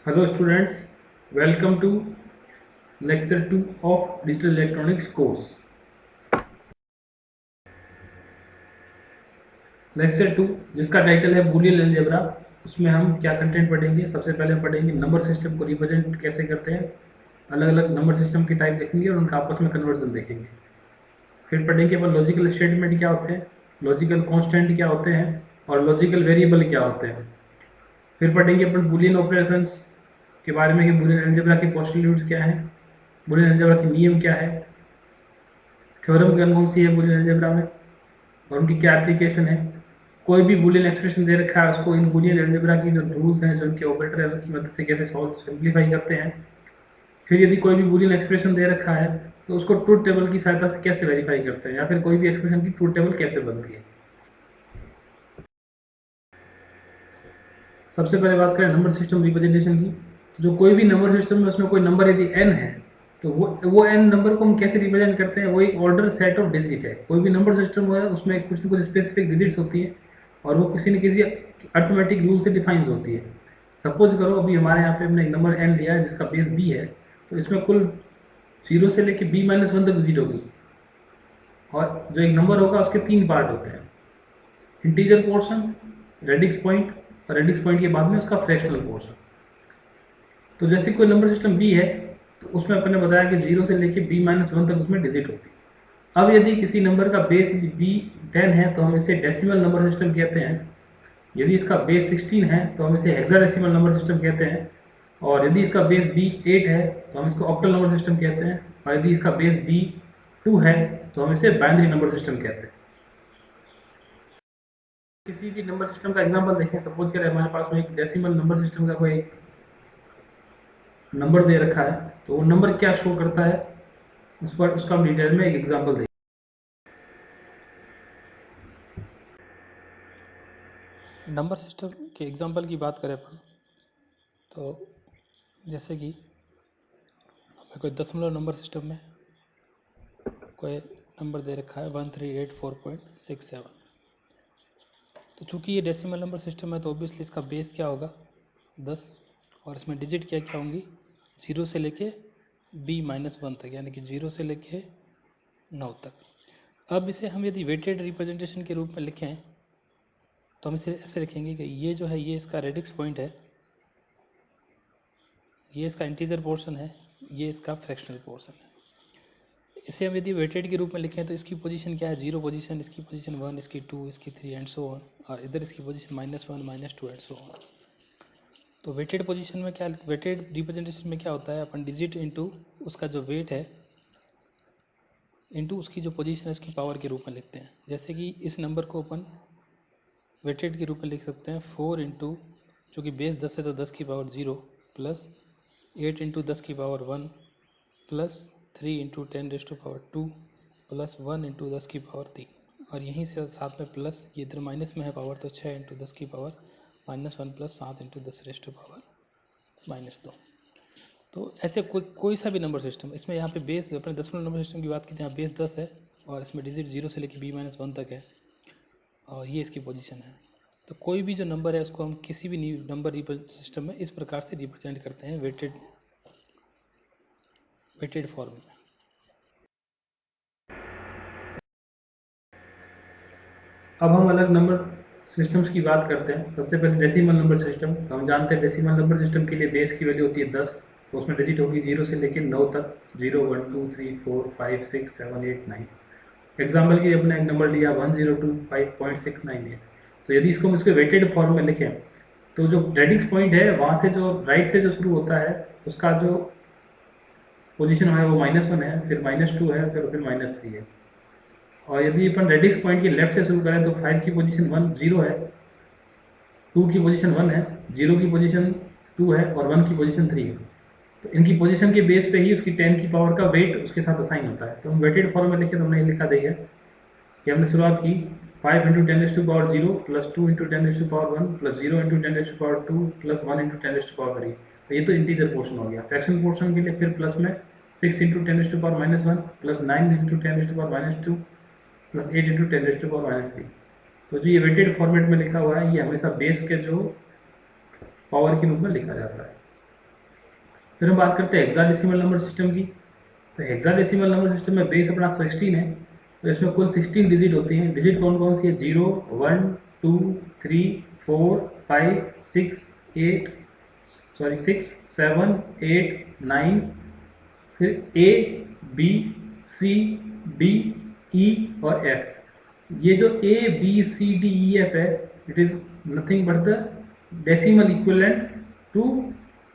Hello students, welcome to lecture 2 of digital electronics course. Lecture 2 जिसका title है Boolean algebra, उसमें हम क्या कंटेंट पढ़ेंगे। सबसे पहले हम पढ़ेंगे नंबर सिस्टम को रिप्रेजेंट कैसे करते हैं, अलग अलग नंबर सिस्टम की टाइप देखेंगे और उनका आपस में कन्वर्जन देखेंगे। फिर पढ़ेंगे अपन लॉजिकल स्टेटमेंट क्या होते हैं, लॉजिकल कॉन्स्टेंट क्या होते हैं और लॉजिकल वेरिएबल क्या होते हैं। फिर पढ़ेंगे अपन बूलियन ऑपरेशंस के बारे में कि बूलियन अलजेब्रा के पोस्टुलेट्स क्या हैं, बूलियन अलजेब्रा के नियम क्या है, थ्योरम कौन कौन सी है बूलियन अलजेब्रा में और उनकी क्या एप्लीकेशन है। कोई भी बूलियन एक्सप्रेशन दे रखा है उसको इन बूलियन अलजेब्रा की जो रूल्स हैं, जो उनके ऑपरेटर है, उनकी मदद से कैसे सॉल्व सिंप्लीफाई करते हैं। फिर यदि कोई भी बूलियन एक्सप्रेशन दे रखा है तो उसको ट्रूथ टेबल की सहायता से कैसे वेरीफाई करते हैं, या फिर कोई भी एक्सप्रेशन की ट्रूथ टेबल कैसे बनती है। सबसे पहले बात करें नंबर सिस्टम रिप्रेजेंटेशन की। जो कोई भी नंबर सिस्टम में उसमें कोई नंबर यदि n है तो वो n नंबर को हम कैसे रिप्रेजेंट करते हैं, वो एक ऑर्डर सेट ऑफ डिजिट है। कोई भी नंबर सिस्टम है उसमें कुछ न कुछ स्पेसिफिक डिजिट्स होती है और वो किसी न किसी अर्थमेटिक रूल से डिफाइंस होती है। सपोज करो अभी हमारे यहाँ पे हमने एक नंबर n लिया है जिसका बेस b है, तो इसमें कुल 0 से लेके b-1 तक विजिट होगी और जो एक नंबर होगा उसके 3 पार्ट होते हैं, इंटीजर पोर्शन, रेडिक्स पॉइंट और रेडिक्स पॉइंट के बाद में उसका फ्रैक्शनल पोर्शन। तो जैसे कोई नंबर सिस्टम b है तो उसमें अपन ने बताया कि 0 से लेके b-1 तक उसमें डिजिट होती है। अब यदि किसी नंबर का बेस b10 है तो हम इसे डेसिमल नंबर सिस्टम कहते हैं। यदि इसका बेस 16 है तो हम इसे हेक्साडेसिमल नंबर सिस्टम कहते हैं। और यदि इसका बेस b8 है तो हम इसको ऑक्टल नंबर सिस्टम कहते हैं। और यदि इसका बेस b2 है तो हम इसे बाइनरी नंबर सिस्टम कहते हैं। किसी भी नंबर सिस्टम का एग्जांपल देखें। सपोज करें हमारे पास में एक डेसिमल नंबर सिस्टम का कोई एक नंबर दे रखा है, तो वो नंबर क्या शो करता है उस पर उसका हम डिटेल में एक एग्जांपल देखें। नंबर सिस्टम के एग्जांपल की बात करें अपन तो जैसे कि हमें कोई दशमलव नंबर सिस्टम में कोई नंबर दे रखा है 1384.67। तो चूंकि ये डेसिमल नंबर सिस्टम है तो ऑब्वियसली इसका बेस क्या होगा 10 और इसमें डिजिट क्या क्या होंगी 0 से लेके b-1 तक, यानी कि 0 से लेके 9 तक। अब इसे हम यदि वेटेड रिप्रेजेंटेशन के रूप में लिखें तो हम इसे ऐसे लिखेंगे कि ये जो है ये इसका रेडिक्स पॉइंट है, ये इसका इंटीजर पोर्शन है, ये इसका फ्रैक्शनल पोर्शन है। इसे हम यदि वेटेड के रूप में लिखें तो इसकी पोजीशन क्या है 0 पोजीशन, इसकी पोजीशन 1, इसकी 2, इसकी 3 एंड सो ऑन, और इधर इसकी पोजीशन -1, -2 एंड सो ऑन। तो वेटेड पोजीशन में क्या, वेटेड रिप्रेजेंटेशन में क्या होता है, अपन डिजिट इंटू उसका जो वेट है इंटू उसकी जो पोजीशन है उसकी पावर के रूप में लिखते हैं। जैसे कि इस नंबर को अपन वेटेड के रूप में लिख सकते हैं 4 इंटू, चूँकि बेस 10 है तो 10 की पावर 0 प्लस 8 इंटू 10 की power 1 plus 3 into 10⁻² plus 1 into 10 की पावर 3, और यहीं से साथ में प्लस, ये इधर माइनस में है पावर तो 6 इंटू 10 की पावर -1 प्लस 7 इंटू 10⁻²। तो ऐसे कोई सा भी नंबर सिस्टम, इसमें यहाँ पे बेस अपने दशमलव नंबर सिस्टम की बात की थी, यहाँ बेस 10 है और इसमें डिजिट 0 से लेकर b-1 तक है और ये इसकी पोजीशन है। तो कोई भी जो नंबर है उसको हम किसी भी नंबर सिस्टम में इस प्रकार से रिप्रेजेंट करते हैं वेटेड फॉर्म में। अब हम अलग नंबर सिस्टम्स की बात करते हैं। सबसे पहले डेसिमल नंबर सिस्टम। तो हम जानते हैं डेसिमल नंबर सिस्टम के लिए बेस की वैल्यू होती है 10, तो उसमें डिजिट होगी 0 से लेकर 9 तक, 0, 1, 2, 3, 4, 5, 6, 7, 8, 9। एग्जाम्पल के लिए अपने एक नंबर लिया 1025.698। तो यदि इसको हम इसके वेटेड फॉर्म में लिखें तो जो रेडिक्स पॉइंट है वहाँ से जो राइट से जो शुरू होता है उसका जो पोजीशन है वो -1 है, फिर -2 है, फिर -3 है। और यदि अपन रेडिक्स पॉइंट के लेफ्ट से शुरू करें तो 5 की पोजीशन 0 है, 2 की पोजीशन 1 है, 0 की पोजीशन 2 है और 1 की पोजीशन 3 है। तो इनकी पोजीशन के बेस पे ही उसकी 10 की पावर का वेट उसके साथ असाइन होता है। तो हम वेटेड फॉर्म में लिखे तो हमने लिखा देगा कि हमने शुरुआत की 5 into 10⁻0 plus 2 into 10⁻1 plus 0 into 10⁻2 plus 1 into 10⁻3। तो ये तो इंटीजर पोर्शन हो गया। फ्रैक्शन पोर्शन के लिए फिर प्लस में 6 into 10⁻1 plus 9 into 10⁻2 plus 8 into 10⁻3। तो जो ये वेटेड फॉर्मेट में लिखा हुआ है ये हमेशा बेस के जो पावर के रूप में लिखा जाता है। फिर हम बात करते हैं हेक्साडेसिमल नंबर सिस्टम की। तो हेक्साडेसिमल नंबर सिस्टम में बेस अपना 16 है, तो इसमें कुल 16 डिजिट होती हैं। डिजिट कौन कौन सी है? 0, 1, 2, 3, 4, 5, 6, 7, 8, 9, फिर ए, बी, सी, डी, ई और एफ। ये जो A, B, C, D, E, F है, it is nothing but the decimal equivalent to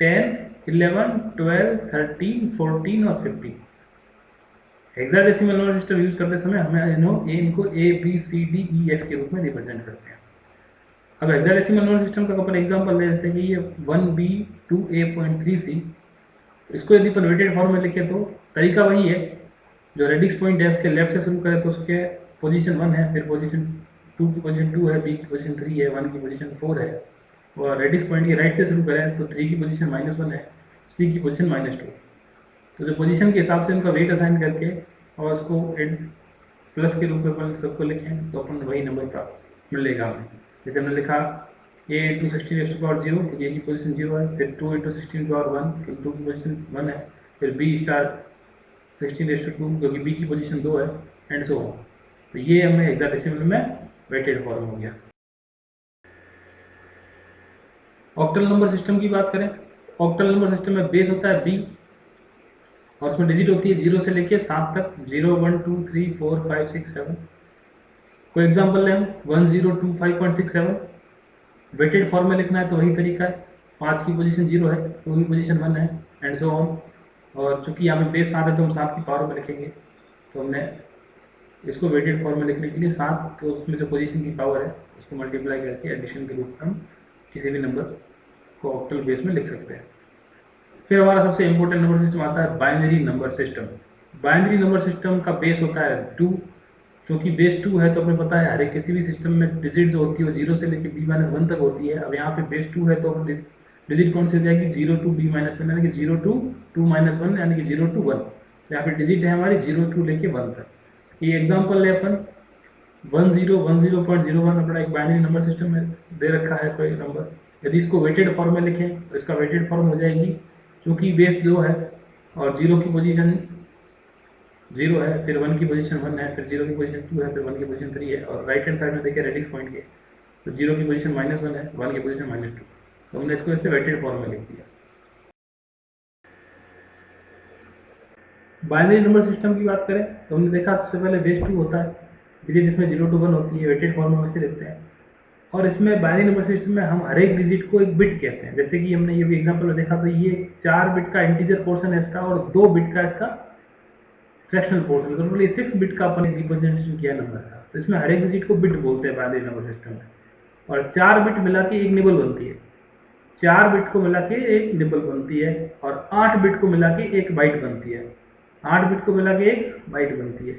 10, 11, 12, 13, 14 और 15। हेक्साडेसिमल नंबर सिस्टम यूज करते समय हमें इनको ए, B, C, D, E, F के रूप में रिप्रेजेंट करते हैं। अब हेक्साडेसिमल नंबर सिस्टम का अपन एग्जांपल ले, जैसे कि ये 1B 2A.3C। इसको यदि अपन वेटेड फॉर्म में लिखे तो तरीका वही है, जो रेडिक्स पॉइंट है उसके लेफ्ट से शुरू करें तो उसके पोजीशन 1 है, फिर पोजीशन 2 की पोजीशन 2 है, बी की पोजीशन 3 है, 1 की पोजीशन 4 है, और रेडिक्स पॉइंट के राइट से शुरू करें तो 3 की पोजीशन -1 है, सी की पोजीशन -2। तो जो पोजीशन के हिसाब से उनका वेट असाइन करके और उसको प्लस के रूप में अपन सबको लिखें तो अपन वही नंबर प्राप्त मिलेगा हमें। जैसे हमने लिखा a इंटू 16⁻0, क्योंकि a की पोजीशन 0 है, फिर 2 इंटू 16⁻1, क्योंकि 2 की पोजीशन 1 है, फिर b स्टार 16⁻2, क्योंकि b की पोजीशन 2 है, एंड सो ऑन। तो ये हमें हेक्साडेसिमल में वेटेड फॉर्म हो गया। ऑक्टल नंबर सिस्टम की बात करें, ऑक्टल नंबर सिस्टम में बेस होता है b और उसमें डिजिट होती है 0 से लेके 7 तक, 0, 1, 2, 3, 4, 5, 6, 7। कोई एग्जांपल लें, 1025.67। वेटेड फॉर्म में लिखना है तो वही तरीका है, 5 की पोजीशन 0 है, 2 की पोजीशन 1 है, एंड सो ऑन। और चूंकि यहाँ पे बेस 7 है तो हम 7 की पावर में लिखेंगे, तो हमने इसको वेटेड फॉर्म में लिखने के लिए 7 के उसमें जो पोजीशन की पावर है उसको मल्टीप्लाई करके एडिशन के रूप में हम किसी भी नंबर को ऑक्टल बेस में लिख सकते हैं। फिर हमारा सबसे इंपॉर्टेंट नंबर सिस्टम आता है binary number system. Binary number system का बेस होता है 2, क्योंकि बेस 2 है तो हमें पता है हर एक किसी भी सिस्टम में डिजिट जो होती है वो 0 से लेकर b-1 तक होती है। अब यहाँ पे बेस 2 है तो डिजिट कौन सी हो जाएगी? 0 to b-1, यानी कि 0 to 2-1, यानी कि 0 to 1। तो यहाँ पे डिजिट है हमारी 0 to लेके 1 तक। ये एग्जाम्पल है अपन 1010.01 अपना एक बाइनरी नंबर सिस्टम में दे रखा है कोई नंबर। यदि इसको वेटेड फॉर्म में लिखें तो इसका वेटेड फॉर्म हो जाएगी, क्योंकि बेस 2 है और 0 की पोजीशन 0 है, फिर 1 की पोजीशन 1 है, फिर 0 की पोजीशन 2 है, फिर 1 की पोजीशन 3 है, और राइट हैंड साइड में देखिए रेडिक्स पॉइंट के, तो 0 की पोजीशन -1 है, 1 की पोजीशन -2। तो हमने इसको ऐसे वेटेड फॉर्म में लिख दिया। बाइनरी नंबर सिस्टम की बात करें तो हमने देखा सबसे पहले बेस 2 होता है, डिजिट इसमें 0 to 1 होती है, वेटेड फॉर्म में वैसे लिखते हैं। और इसमें बाइनरी नंबर सिस्टम में हम हर एक डिजिट को एक बिट कहते हैं। जैसे कि हमने ये भी एग्जाम्पल में देखा, तो ये 4 बिट का इंटीजर पोर्शन है इसका और 2 बिट का इसका फ्रैक्शनल पोर्शन, तो टोटली 6 बिट का अपन रिप्रेजेंटेशन किया नंबर का। तो इसमें हर एक डिजिट को बिट बोलते हैं बाइनरी नंबर सिस्टम में। और 4 बिट मिला के एक निबल बनती है, 4 बिट को मिला के एक निबल बनती है, और 8 बिट को मिला के एक बाइट बनती है, 8 बिट को मिला के एक बाइट बनती है।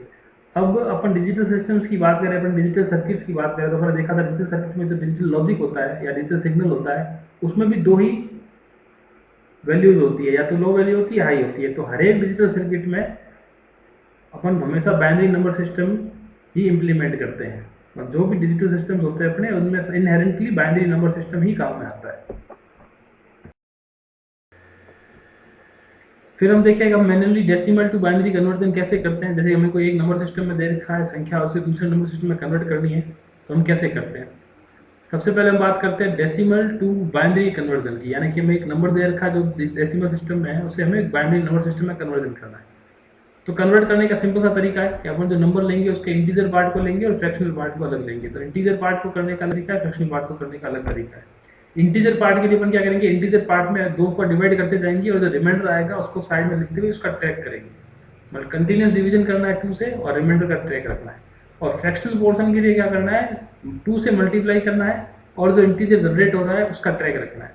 अब अपन डिजिटल सिस्टम्स की बात करें, अपन डिजिटल सर्किट्स की बात करें, तो हमने देखा था डिजिटल सर्किट में जो डिजिटल लॉजिक होता है या डिजिटल सिग्नल होता है उसमें भी 2 ही वैल्यूज होती है, या तो लो वैल्यू होती है, हाई होती है। तो हर एक डिजिटल सर्किट में अपन हमेशा बाइनरी नंबर सिस्टम ही इम्प्लीमेंट करते हैं, और जो भी डिजिटल सिस्टम्स होते हैं अपने उनमें इनहेरेंटली बाइनरी नंबर सिस्टम ही काम में आता है। फिर हम देखेंगे हम manually decimal to binary conversion कैसे करते हैं। जैसे हमें कोई एक नंबर सिस्टम में दे रखा है संख्या, उसे दूसरे नंबर सिस्टम में कन्वर्ट करनी है, तो हम कैसे करते हैं। सबसे पहले हम बात करते हैं डेसिमल टू बाइनरी कन्वर्जन की, यानी कि हमें एक नंबर दे रखा है जो डेसिमल सिस्टम में है, उसे हमें एक बाइनरी नंबर सिस्टम में कन्वर्जन करना है। तो कन्वर्ट करने का सिंपल सा तरीका है कि अपन जो नंबर लेंगे उसके इंटीजर पार्ट को लेंगे और फ्रैक्शनल पार्ट को अलग लेंगे। तो इंटीजर पार्ट को करने का तरीका है, फ्रैक्शनल पार्ट को करने का अलग तरीका है। इंटीजर पार्ट के लिए अपन क्या करेंगे, इंटीजर पार्ट में 2 को डिवाइड करते जाएंगे और जो रिमाइंडर आएगा उसको साइड में लिखते हुए उसका ट्रैक करेंगे। मतलब कंटिन्यूस डिवीजन करना है 2 से और रिमाइंडर का ट्रैक रखना है। और फ्रैक्शनल पोर्शन के लिए क्या करना है, 2 से मल्टीप्लाई करना है और जो इंटीजर जनरेट हो रहा है उसका ट्रैक रखना है।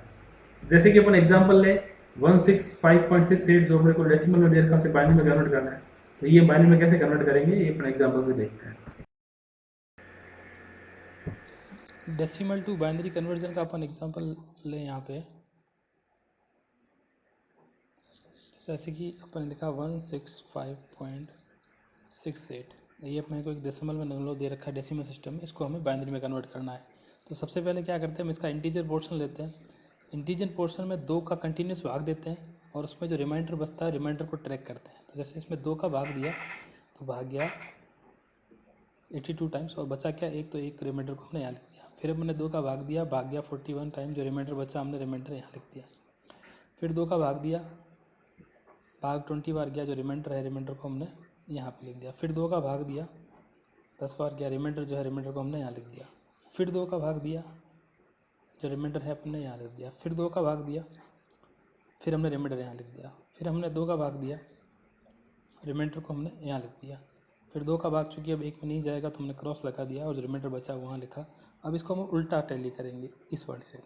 जैसे कि अपन एग्जाम्पल ले 165.68 जो अपने को डेसिमल में दे रखा है उसे बाइनरी में कन्वर्ट करना है। तो ये बाइनरी में कैसे कन्वर्ट करेंगे ये अपन एग्जाम्पल से देखते हैं। डेसिमल टू बाइनरी कन्वर्जन का अपन एग्जांपल लें यहाँ पे, जैसे कि अपन लिखा 165.68, ये अपने को एक डेसिमल में नंबर दे रखा है डेसिमल सिस्टम में, इसको हमें बाइनरी में कन्वर्ट करना है। तो सबसे पहले क्या करते हैं, हम इसका इंटीजर पोर्शन लेते हैं, इंटीजर पोर्शन में 2 का कंटिन्यूस भाग देते हैं और उसमें जो रिमाइंडर बचता है रिमाइंडर को ट्रैक करते हैं। तो जैसे इसमें 2 का भाग दिया तो भाग गया 82 टाइम्स और बचा क्या एक, तो एक रिमाइंडर को हमने यहाँ लिख दिया। फिर हमने 2 का भाग दिया, भाग गया 41 टाइम, जो रिमाइंडर बचा हमने रिमाइंडर यहाँ लिख दिया। फिर 2 का भाग दिया, भाग 20 बार गया, जो रिमाइंडर है रिमाइंडर को हमने यहाँ पे लिख दिया। फिर 2 का भाग दिया 10 बार गया, रिमाइंडर जो है रिमाइंडर को हमने यहाँ लिख दिया। फिर 2 का भाग दिया, जो रिमाइंडर है अपने यहाँ लिख दिया। फिर 2 का भाग दिया, फिर हमने रिमाइंडर यहाँ लिख दिया। फिर हमने 2 का भाग दिया, रिमाइंडर को हमने यहाँ लिख दिया। फिर 2 का भाग चूँकि अब एक में नहीं जाएगा तो हमने क्रॉस लगा दिया और जो रिमाइंडर बचा वहाँ लिखा। अब इसको हम उल्टा टैली करेंगे इस वर्ड से।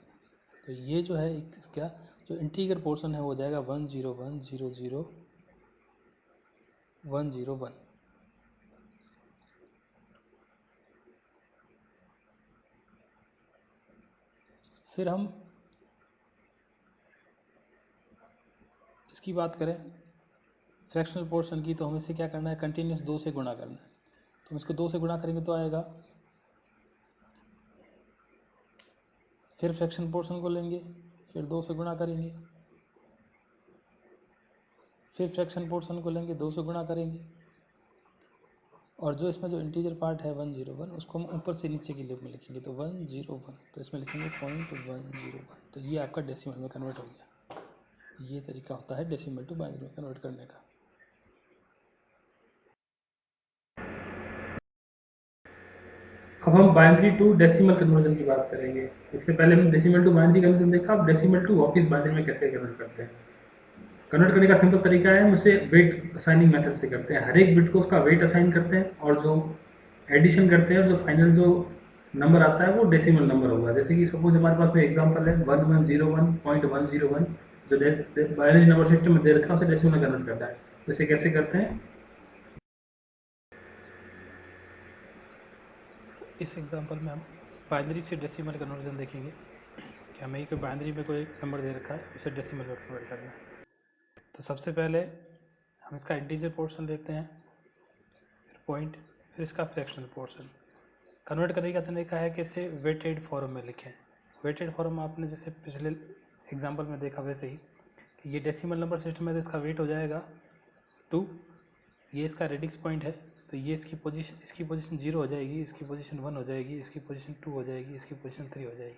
तो ये जो है इसका जो इंटीजर पोर्शन है वो हो जाएगा 101000101। फिर हम इसकी बात करें फ्रैक्शनल पोर्शन की, तो हमें इसे क्या करना है, कंटिन्यूस 2 से गुणा करना है। तो हम इसको 2 से गुणा करेंगे तो आएगा। फिर फ्रैक्शन पोर्शन को लेंगे, फिर 2 से गुणा करेंगे, फिर फ्रैक्शन पोर्शन को लेंगे 2 से गुणा करेंगे, और जो इसमें जो इंटीजर पार्ट है 101 उसको हम ऊपर से नीचे की लिप में लिखेंगे। तो 101 तो इसमें लिखेंगे 0.101। तो ये आपका डेसिमल में कन्वर्ट हो गया। ये तरीका होता है डेसिमल टू बाइनरी में कन्वर्ट करने का। अब हम बाइनरी टू डेसिमल कन्वर्जन की बात करेंगे। इससे पहले हमने डेसिमल टू बाइनरी कन्वर्जन देखा, अब डेसिमल टू वापिस बाइनरी में कैसे कन्वर्ट करते हैं। कन्वर्ट करने का सिंपल तरीका है, हम उसे वेट असाइनिंग मेथड से करते हैं। हर एक बिट को उसका वेट असाइन करते हैं और जो एडिशन करते हैं और जो फाइनल जो नंबर आता है वो डेसिमल नंबर होगा। जैसे कि सपोज हमारे पास में एग्जांपल है 1101.101, जो बाइनरी नंबर सिस्टम में दे रखा है उसे डेसिमल में कन्वर्ट करता है। तो इसे कैसे करते हैं, इस एग्जांपल में हम बाइनरी से डेसिमल कन्वर्जन देखेंगे कि हमें एक बाइनरी में कोई नंबर दे रखा है उसे डेसिमल में कन्वर्ट करना है। तो सबसे पहले हम इसका इंटीजर पोर्शन लेते हैं, फिर पॉइंट, फिर इसका फ्रैक्शनल पोर्शन। कन्वर्ट करने का तरीका है कि इसे वेटेड फॉर्म में लिखें। वेटेड फॉर्म आपने जैसे पिछले एग्जांपल में देखा वैसे ही कि ये डेसिमल नंबर सिस्टम है तो इसका वेट हो जाएगा 2। ये इसका रेडिक्स पॉइंट है तो ये इसकी पोजीशन 0 हो जाएगी, इसकी पोजीशन 1 हो जाएगी, इसकी पोजीशन 2 हो जाएगी, इसकी पोजीशन 3 हो जाएगी,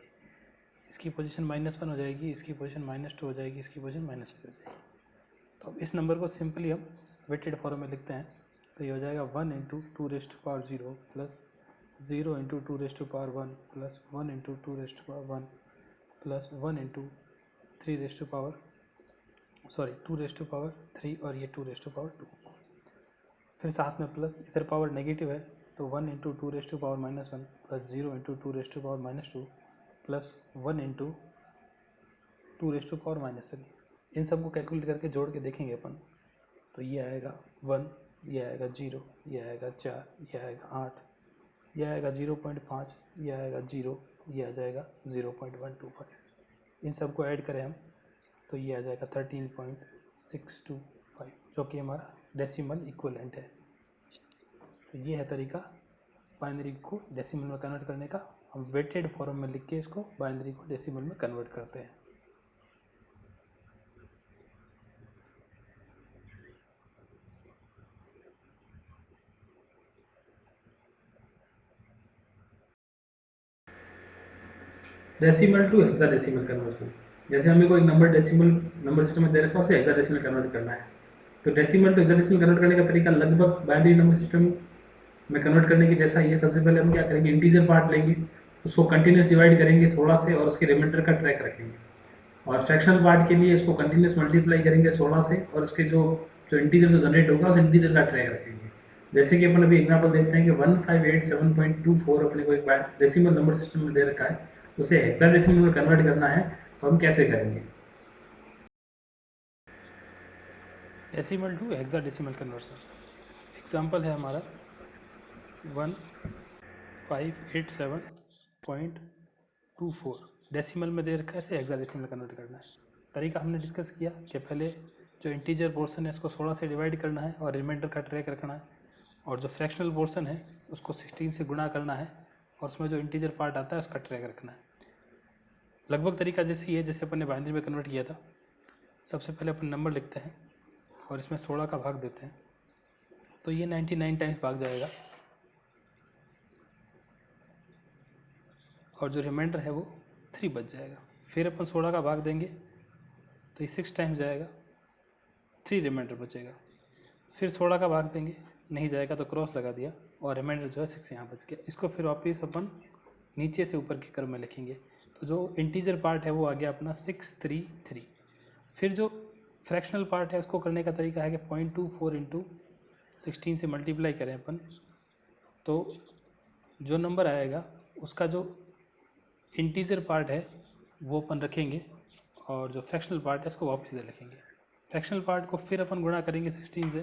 इसकी पोजीशन -1 हो जाएगी, इसकी पोजीशन -2 हो जाएगी, इसकी पोजीशन -3 हो जाएगी। तो अब इस नंबर को सिंपली हम वेटेड फॉर्म में लिखते हैं। तो ये हो जाएगा 1 × 2⁻0 प्लस 0 × 2⁻1 प्लस 1 × 2⁻1 प्लस 1 × 2⁻3 और ये 2⁻2। फिर साथ में प्लस, इधर पावर नेगेटिव है तो 1 × 2⁻−1 प्लस 0 × 2⁻2 प्लस 1 × 2⁻−3। इन सब को कैलकुलेट करके जोड़ के देखेंगे अपन। तो ये आएगा 1, ये आएगा 0, ये आएगा 4, ये आएगा 8, ये आएगा 0.5, ये आएगा 0, ये आ जाएगा 0.125। इन सब को ऐड करें हम तो ये आ जाएगा 13.625, जो कि हमारा डेसिमल इक्विवेलेंट है। तो ये है तरीका बाइनरी को डेसिमल में कन्वर्ट करने का। हम वेटेड फॉर्म में लिख के इसको बाइनरी को डेसिमल में कन्वर्ट करते हैं। Decimal to hexadecimal conversion. जैसे हमें कोई नंबर डेसिमल नंबर सिस्टम में दे रखा है उसे हेक्साडेसिमल कन्वर्ट करना है। तो डेसिमल टू हेक्साडेसिमल कन्वर्ट करने का तरीका लगभग बाइनरी नंबर सिस्टम में कन्वर्ट करने की जैसा ही है। सबसे पहले हम क्या करेंगे, इंटीजर पार्ट लेंगे, उसको कंटिन्यूस डिवाइड करेंगे 16 से और उसके रिमाइंडर का ट्रैक रखेंगे। और फ्रैक्शनल पार्ट के लिए इसको कंटिन्यूस मल्टीप्लाई करेंगे 16 से और उसके जो इंटीजर जो जनरेट होगा उस इंटीजर का ट्रैक रखेंगे। जैसे कि अपन अभी एग्जांपल देखते हैं कि 1587.24 अपने को एक डेसिमल नंबर सिस्टम में दे रखा है, उसे हेक्साडेसिमल में कन्वर्ट करना है। तो हम कैसे करेंगे, decimal to hexadecimal conversion. Example है हमारा 1587.24 डेसिमल में दे रखा है, इसे हेक्साडेसिमल में कन्वर्ट करना है। तरीका हमने डिस्कस किया कि पहले जो इंटीजर पोर्शन है उसको 16 से डिवाइड करना है और रिमाइंडर का ट्रैक रखना है, और जो फ्रैक्शनल पोर्शन है उसको 16 से गुणा करना है और उसमें जो इंटीजर पार्ट आता है उसका ट्रैक रखना है। लगभग तरीका जैसे ही है जैसे अपन ने बाइनरी में कन्वर्ट किया था। सबसे पहले अपन नंबर लिखते हैं और इसमें 16 का भाग देते हैं, तो ये 99 टाइम्स भाग जाएगा और जो रिमाइंडर है वो 3 बच जाएगा। फिर अपन 16 का भाग देंगे तो ये 6 टाइम्स जाएगा, 3 रिमाइंडर बचेगा। फिर 16 का भाग देंगे, नहीं जाएगा तो क्रॉस लगा दिया और रिमाइंडर जो है 6 यहाँ बच गया। इसको फिर वापस अपन नीचे से ऊपर के क्रम में लिखेंगे, तो जो इंटीजर पार्ट है वो आ गया अपना 633। फिर जो फ्रैक्शनल पार्ट है उसको करने का तरीका है कि 0.24 इंटू 16 से मल्टीप्लाई करें अपन, तो जो नंबर आएगा उसका जो इंटीजर पार्ट है वो अपन रखेंगे और जो फ्रैक्शनल पार्ट है उसको वापस इधर लिखेंगे। फ्रैक्शनल पार्ट को फिर अपन गुणा करेंगे 16 से,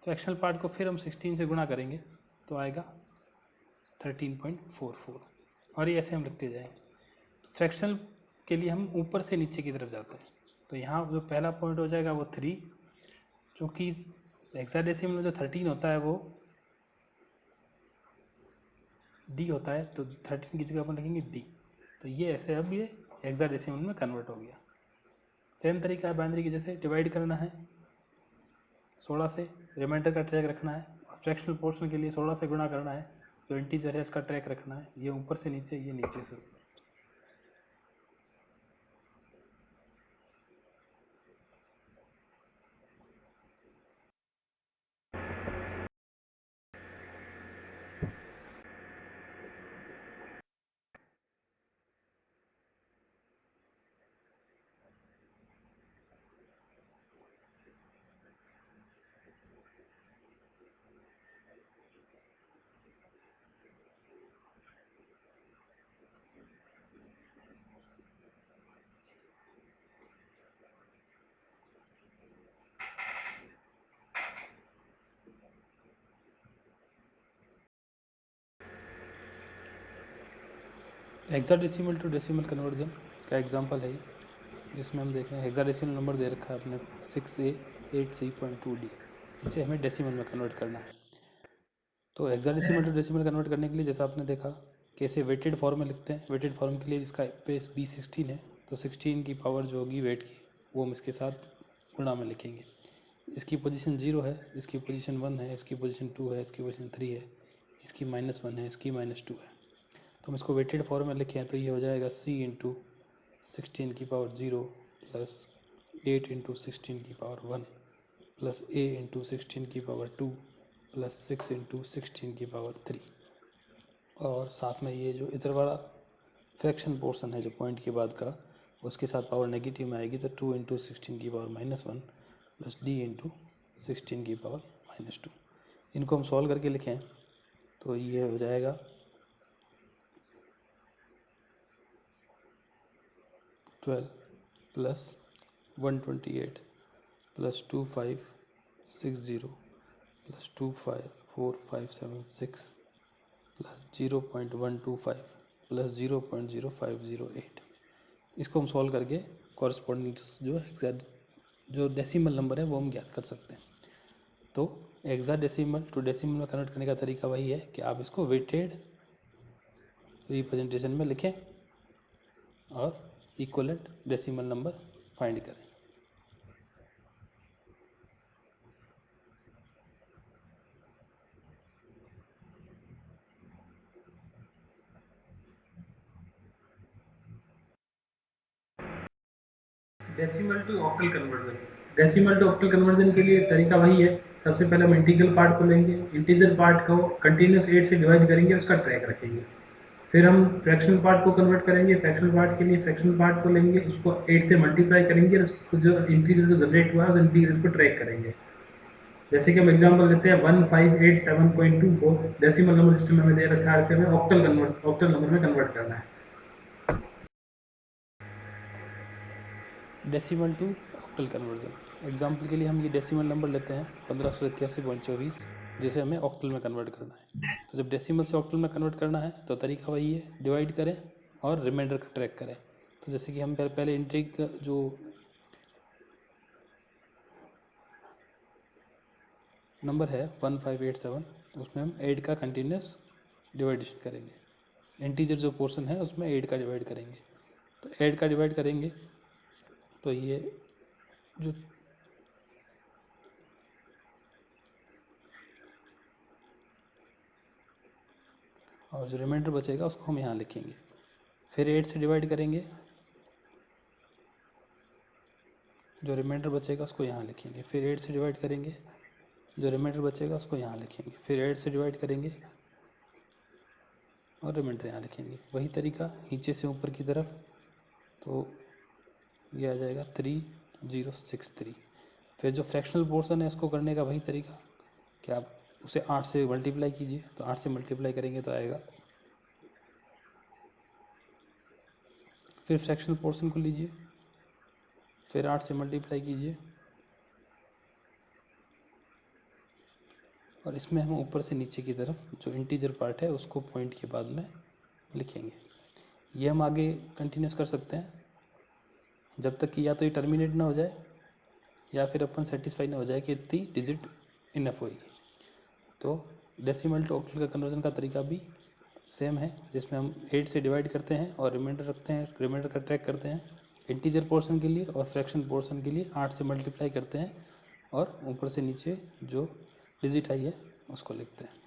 फ्रैक्शनल पार्ट को फिर हम 16 से गुणा करेंगे तो आएगा 13.44 और ये ऐसे हम लिखते जाएंगे। तो फ्रैक्शनल के लिए हम ऊपर से नीचे की तरफ जाते हैं, तो यहाँ जो पहला पॉइंट हो जाएगा वो 3, चूँकि हेक्साडेसिमल में जो 13 होता है वो डी होता है, तो 13 की जगह अपन लिखेंगे डी। तो ये ऐसे अब ये हेक्साडेसिमल में कन्वर्ट हो गया। सेम तरीका है बाइनरी की, जैसे डिवाइड करना है 16 से, रिमाइंडर का ट्रैक रखना है, और फ्रैक्शनल पोर्शन के लिए 16 से गुणा करना है, जो इंटीजर है उसका ट्रैक रखना है, ये ऊपर से नीचे, ये नीचे से ऊपर। हेक्साडेसिमल टू डेसिमल कन्वर्जन का एग्जांपल है ये, जिसमें हम देख रहे हैं हेक्साडेसिमल नंबर दे रखा है अपने 6A8C.2D, इसे हमें डेसिमल में कन्वर्ट करना है। तो हेक्साडेसिमल टू डेसिमल कन्वर्ट करने के लिए जैसा आपने देखा कि इसे वेटेड फॉर्म में लिखते हैं। वेटेड फॉर्म के लिए जिसका बेस B16 है, तो 16 की पावर जो होगी वेट की वो हम इसके साथ गुणा में लिखेंगे। इसकी पोजीशन 0 है, इसकी पोजीशन 1 है, इसकी पोजीशन 2 है, इसकी पोजीशन 3 है, इसकी -1 है, इसकी -2 है। तो हम इसको वेटेड फॉर्म में लिखें तो ये हो जाएगा C इंटू 16 की पावर 0 प्लस 8 इंटू 16 की पावर 1 प्लस A इंटू 16 की पावर 2 प्लस 6 इंटू 16 की पावर 3, और साथ में ये जो इधर वाला फ्रैक्शन पोर्शन है जो पॉइंट के बाद का, उसके साथ पावर नेगेटिव में आएगी, तो 2 इंटू 16 की पावर -1 प्लस D इंटू 16 की पावर -2। इनको हम सॉल्व करके लिखें तो ये हो जाएगा 12 plus 128 plus 2560 plus 254576 plus 0.125 plus 0.0508। इसको हम सॉल्व करके कॉरस्पॉन्डिंग जो डेसिमल नंबर है वो हम ज्ञात कर सकते हैं। तो हेक्साडेसिमल टू डेसिमल में कन्वर्ट करने का तरीका वही है कि आप इसको वेटेड रिप्रेजेंटेशन में लिखें और इक्वलेंट डेसिमल नंबर फाइंड करें। Decimal to octal conversion. Decimal to octal conversion के लिए तरीका वही है, सबसे पहले हम इंटीग्रल पार्ट को लेंगे, इंटीजर पार्ट को कंटिन्यूस 8 से डिवाइड करेंगे, उसका ट्रैक रखेंगे। फिर हम फ्रैक्शनल पार्ट को कन्वर्ट करेंगे, फ्रैक्शनल पार्ट के लिए फ्रैक्शनल पार्ट को लेंगे, उसको 8 से मल्टीप्लाई करेंगे और उसको जो इंटीजर जो जनरेट हुआ है उस इंटीजर को ट्रैक करेंगे। जैसे कि हम एग्जांपल लेते हैं 1587.24 डेसिमल नंबर सिस्टम में हमें दे रखा है, इसे हमें ऑक्टल नंबर में कन्वर्ट करना है। Decimal to octal conversion example के लिए हम ये डेसिमल नंबर लेते हैं 1587.24, जिसे हमें ऑक्टल में कन्वर्ट करना है। तो जब डेसिमल से ऑक्टल में कन्वर्ट करना है तो तरीका वही है, डिवाइड करें और रिमाइंडर का ट्रैक करें। तो जैसे कि हम पहले इंट्री का जो नंबर है 1587, उसमें हम 8 का कंटिन्यूस डिवाइडेशन करेंगे, इंटीजर जो पोर्शन है उसमें 8 का डिवाइड करेंगे। तो ऐड का डिवाइड करेंगे तो ये जो और जो रिमाइंडर बचेगा उसको हम यहाँ लिखेंगे। फिर 8 से डिवाइड करेंगे, जो रिमाइंडर बचेगा उसको यहाँ लिखेंगे। फिर 8 से डिवाइड करेंगे, जो रिमाइंडर बचेगा उसको यहाँ लिखेंगे। फिर 8 से डिवाइड करेंगे और रिमाइंडर यहाँ लिखेंगे। वही तरीका नीचे से ऊपर की तरफ, तो ये आ जाएगा 3063। फिर जो फ्रैक्शनल पोर्शन है इसको करने का वही तरीका कि आप उसे 8 से मल्टीप्लाई कीजिए। तो 8 से मल्टीप्लाई करेंगे तो आएगा। फिर फ्रैक्शनल पोर्शन को लीजिए, फिर 8 से मल्टीप्लाई कीजिए और इसमें हम ऊपर से नीचे की तरफ जो इंटीजर पार्ट है उसको पॉइंट के बाद में लिखेंगे। ये हम आगे कंटिन्यूस कर सकते हैं जब तक कि या तो ये टर्मिनेट ना हो जाए या फिर अपन सेटिस्फाई ना हो जाए कि इतनी डिजिट इनफ होगी। तो डेसिमल टू ऑक्टल का कन्वर्जन का तरीका भी सेम है, जिसमें हम 8 से डिवाइड करते हैं और रिमाइंडर रखते हैं, रिमाइंडर का ट्रैक करते हैं इंटीजर पोर्शन के लिए, और फ्रैक्शन पोर्शन के लिए 8 से मल्टीप्लाई करते हैं और ऊपर से नीचे जो डिजिट आई है उसको लिखते हैं।